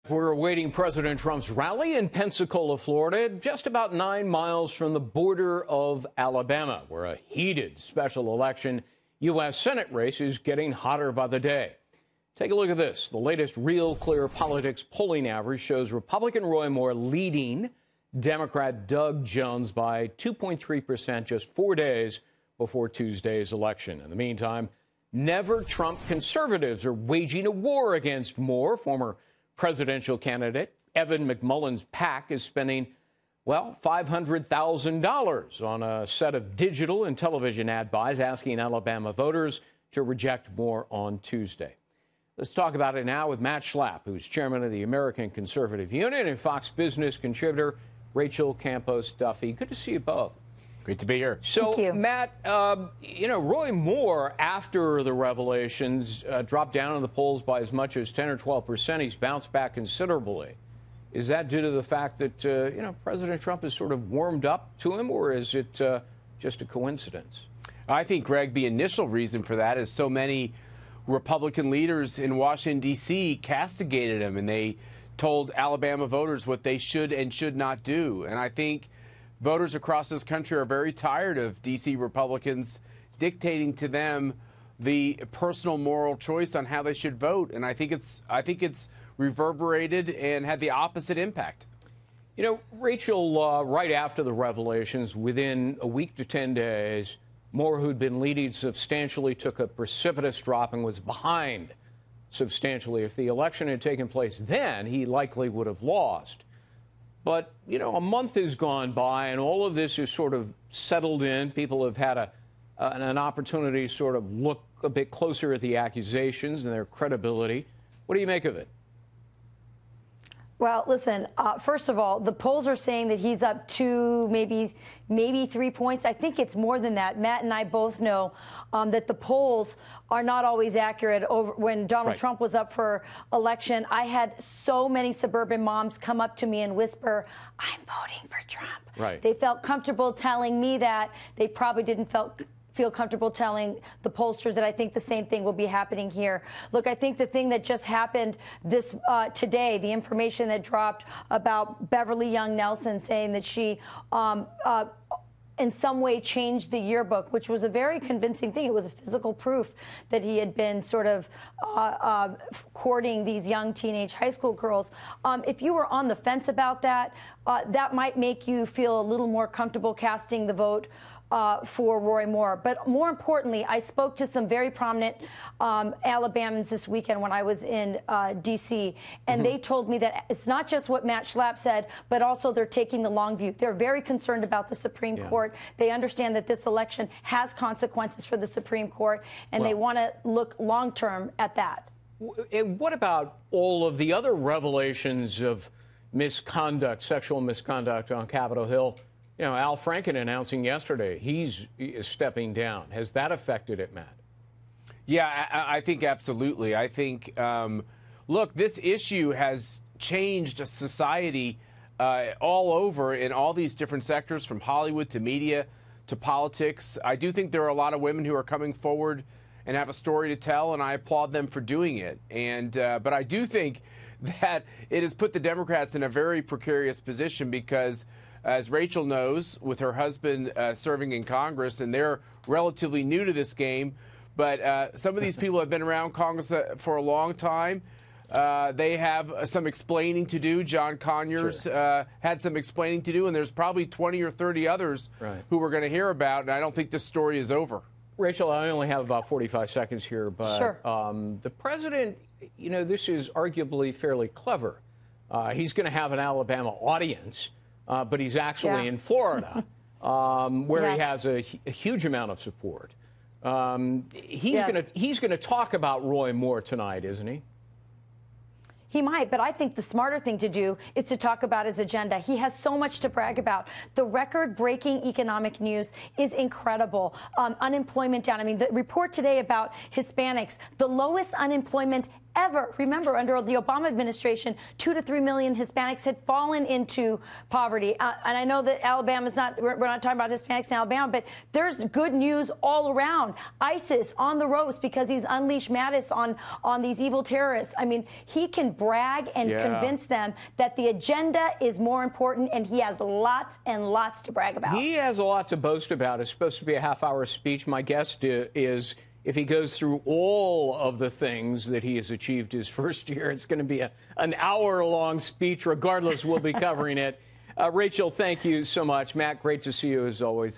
We're awaiting President Trump's rally in Pensacola, Florida, just about 9 miles from the border of Alabama, where a heated special election U.S. Senate race is getting hotter by the day. Take a look at this. The latest Real Clear Politics polling average shows Republican Roy Moore leading Democrat Doug Jones by 2.3% just 4 days before Tuesday's election. In the meantime, never Trump conservatives are waging a war against Moore. Former presidential candidate Evan McMullen's PAC is spending, well, $500,000 on a set of digital and television ad buys, asking Alabama voters to reject Moore on Tuesday. Let's talk about it now with Matt Schlapp, who's chairman of the American Conservative Unit, and Fox Business contributor Rachel Campos Duffy. Good to see you both. Great to be here. So, Thank you. Matt, Roy Moore, after the revelations, dropped down in the polls by as much as 10 or 12%. He's bounced back considerably. Is that due to the fact that, President Trump has sort of warmed up to him, or is it just a coincidence? I think, Greg, the initial reason for that is so many Republican leaders in Washington, D.C. castigated him, and they told Alabama voters what they should and should not do. And I think voters across this country are very tired of D.C. Republicans dictating to them the personal moral choice on how they should vote. And I think it's reverberated and had the opposite impact. You know, Rachel, right after the revelations, within a week to 10 days, Moore, who'd been leading substantially, took a precipitous drop and was behind substantially. If the election had taken place then, he likely would have lost. But, a month has gone by, and all of this is sort of settled in. People have had an opportunity to sort of look a bit closer at the accusations and their credibility. What do you make of it? Well, listen, first of all, the polls are saying that he's up 2, maybe 3 points. I think it's more than that. Matt and I both know that the polls are not always accurate. When Donald Trump was up for election, I had so many suburban moms come up to me and whisper, "I'm voting for Trump." Right. They felt comfortable telling me that. They probably didn't feel comfortable telling the pollsters that. I think the same thing will be happening here. Look, I think the thing that just happened today, the information that dropped about Beverly Young Nelson saying that she in some way changed the yearbook, which was a very convincing thing. It was a physical proof that he had been sort of courting these young teenage high school girls. If you were on the fence about that, that might make you feel a little more comfortable casting the vote for Roy Moore. But more importantly, I spoke to some very prominent Alabamans this weekend when I was in D.C., and they told me that it's not just what Matt Schlapp said, but also they're taking the long view. They're very concerned about the Supreme Court. They understand that this election has consequences for the Supreme Court, and they want to look long-term at that. And what about all of the other revelations of misconduct, sexual misconduct on Capitol Hill? Al Franken announcing yesterday he is stepping down. Has that affected it, Matt? Yeah, I think absolutely. I think, look, this issue has changed society all over in all these different sectors, from Hollywood to media to politics. I do think there are a lot of women who are coming forward and have a story to tell, and I applaud them for doing it. And but I do think that it has put the Democrats in a very precarious position because, as Rachel knows, with her husband serving in Congress, and they're relatively new to this game, but some of these people have been around Congress for a long time. They have some explaining to do. John Conyers had some explaining to do, and there's probably 20 or 30 others who we're going to hear about, and I don't think this story is over. Rachel, I only have about 45 seconds here, but the president, this is arguably fairly clever. He's going to have an Alabama audience. But he's actually in Florida, where he has a huge amount of support. He's going to talk about Roy Moore tonight, isn't he? He might, but I think the smarter thing to do is to talk about his agenda. He has so much to brag about. The record-breaking economic news is incredible. Unemployment down. I mean, the report today about Hispanics, the lowest unemployment ever. Remember, under the Obama administration, 2 to 3 million Hispanics had fallen into poverty. And I know that Alabama's not, we're not talking about Hispanics in Alabama, but there's good news all around. ISIS on the ropes because he's unleashed Mattis on these evil terrorists. I mean, he can brag and convince them that the agenda is more important, and he has lots and lots to brag about. He has a lot to boast about. It's supposed to be a half-hour speech. My guess is if he goes through all of the things that he has achieved his first year, it's going to be an hour-long speech. Regardless, we'll be covering it. Rachel, thank you so much. Matt, great to see you as always.